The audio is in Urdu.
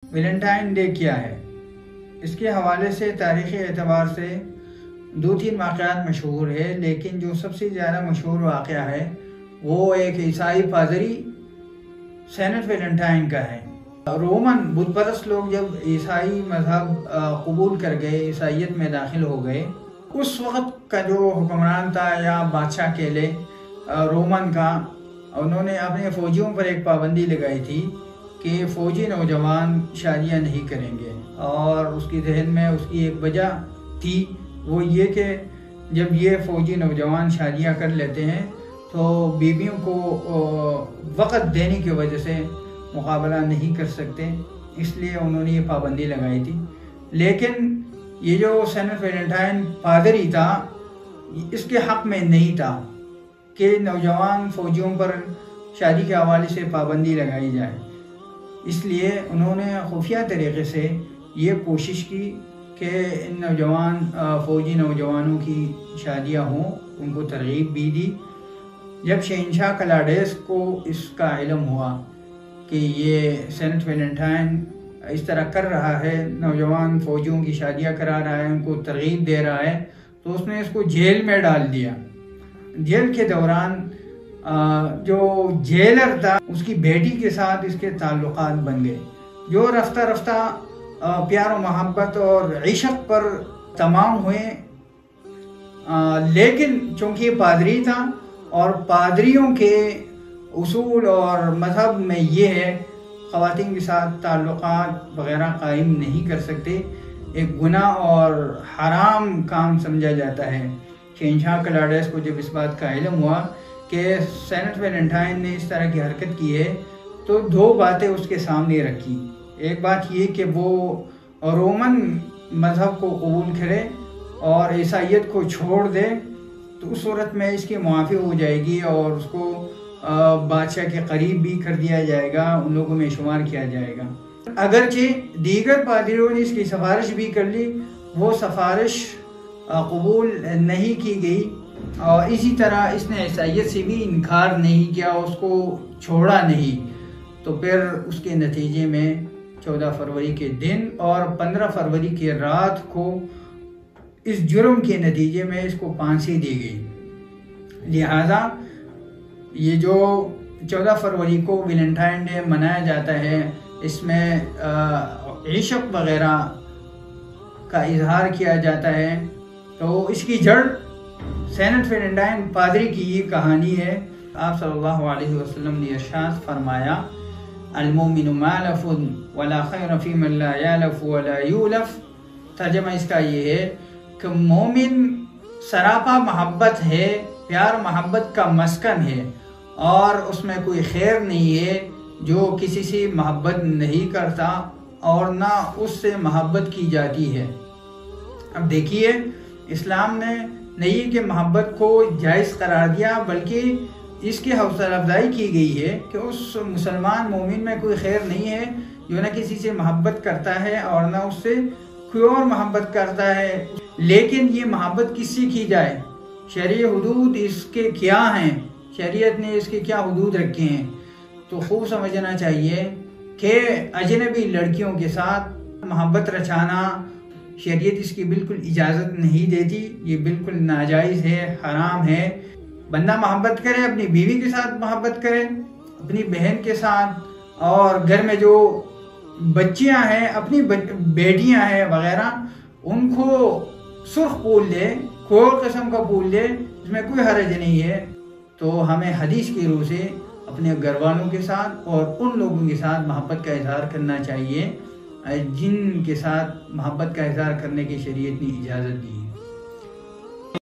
ویلنٹائن ڈے کیا ہے؟ اس کے حوالے سے تاریخی اعتبار سے 2-3 واقعات مشہور ہے، لیکن جو سب سے زیادہ مشہور واقعہ ہے وہ ایک عیسائی پادری سینٹ ویلنٹائن کا ہے۔ رومن بت پرست لوگ جب عیسائی مذہب قبول کر گئے، عیسائیت میں داخل ہو گئے، اس وقت کا جو حکمران تھا یا بادشاہ کہہ لے رومن کا، انہوں نے اپنے فوجیوں پر ایک پابندی لگائی تھی کہ فوجی نوجوان شادیاں نہیں کریں گے، اور اس کی ذہن میں اس کی ایک وجہ تھی، وہ یہ کہ جب یہ فوجی نوجوان شادیاں کر لیتے ہیں تو بیویوں کو وقت دینے کی وجہ سے مقابلہ نہیں کر سکتے، اس لیے انہوں نے یہ پابندی لگائی تھی۔ لیکن یہ جو سینٹ ویلنٹائن پادری تھا، اس کے حق میں نہیں تھا کہ نوجوان فوجیوں پر شادی کے حوالے سے پابندی لگائی جائے، اس لیے انہوں نے خفیہ طریقے سے یہ کوشش کی کہ ان فوجی نوجوانوں کی شادیاں ہوں، ان کو ترغیب بھی دی۔ جب شہنشاہ کلاڈیس کو اس کا علم ہوا کہ یہ سینٹ ویلنٹائن اس طرح کر رہا ہے، نوجوان فوجیوں کی شادیاں کرا رہا ہے، ان کو ترغیب دے رہا ہے، تو اس نے اس کو جیل میں ڈال دیا۔ جیل کے دوران جو جیلر تھا، اس کی بیٹی کے ساتھ اس کے تعلقات بن گئے، جو رفتہ رفتہ پیار و محبت اور عشق پر تمام ہوئے۔ لیکن چونکہ یہ پادری تھا اور پادریوں کے اصول اور مذہب میں یہ ہے خواتین کے ساتھ تعلقات وغیرہ قائم نہیں کر سکتے، ایک گناہ اور حرام کام سمجھا جاتا ہے۔ شہنشاہ کلاڈیس کو جب اس بات کا علم ہوا کہ سینٹ ویلنٹائن نے اس طرح کی حرکت کی ہے، تو 2 باتیں اس کے سامنے رکھی۔ ایک بات یہ کہ وہ رومن مذہب کو قبول کرے اور عیسائیت کو چھوڑ دے، تو اس صورت میں اس کی معافی ہو جائے گی اور اس کو بادشاہ کے قریب بھی کر دیا جائے گا، ان لوگوں میں شمار کیا جائے گا۔ اگرچہ دیگر پادریوں نے اس کی سفارش بھی کر لی، وہ سفارش قبول نہیں کی گئی، اور اسی طرح اس نے عیسائیت سے بھی انکار نہیں کیا، اس کو چھوڑا نہیں۔ تو پھر اس کے نتیجے میں 14 فروری کے دن اور 15 فروری کی رات کو اس جرم کے نتیجے میں اس کو پھانسی دی گئی۔ لہذا یہ جو 14 فروری کو ویلنٹائن ڈے منایا جاتا ہے، اس میں عشق وغیرہ کا اظہار کیا جاتا ہے، تو اس کی جڑ سینٹ ویلنٹائن پادری کی یہ کہانی ہے۔ آپ صلی اللہ علیہ وسلم نے ارشاد فرمایا، المومن مالف ولا خیر فی من لا یالف ولا یولف۔ ترجمہ اس کا یہ ہے کہ مومن سراپا محبت ہے، پیار محبت کا مسکن ہے، اور اس میں کوئی خیر نہیں ہے جو کسی سے محبت نہیں کرتا اور نہ اس سے محبت کی جاتی ہے۔ اب دیکھیے، اسلام نے نہیں کہ محبت کو جائز قرار دیا، بلکہ اس کی حوصلہ افزائی کی گئی ہے کہ اس مسلمان مومن میں کوئی خیر نہیں ہے جو نہ کسی سے محبت کرتا ہے اور نہ اس سے کوئی اور محبت کرتا ہے۔ لیکن یہ محبت کس سے کی جائے؟ شرعی حدود اس کے کیا ہیں؟ شریعت نے اس کے کیا حدود رکھے ہیں؟ تو خوب سمجھنا چاہیے کہ اجنبی لڑکیوں کے ساتھ محبت رچانا شریعت اس کی بالکل اجازت نہیں دیتی، یہ بالکل ناجائز ہے، حرام ہے۔ بندہ محبت کرے، اپنی بیوی کے ساتھ محبت کرے، اپنی بہن کے ساتھ، اور گھر میں جو بچیاں ہیں، اپنی بیٹیاں ہیں وغیرہ، ان کو سرخ پھول دے، کوئی اور قسم کا پھول دے، اس میں کوئی حرج نہیں ہے۔ تو ہمیں حدیث کی روح سے اپنے گھر والوں کے ساتھ اور ان لوگوں کے ساتھ محبت کا اظہار کرنا چاہیے جن کے ساتھ محبت کا اظہار کرنے کی شریعت نے اجازت دی ہے۔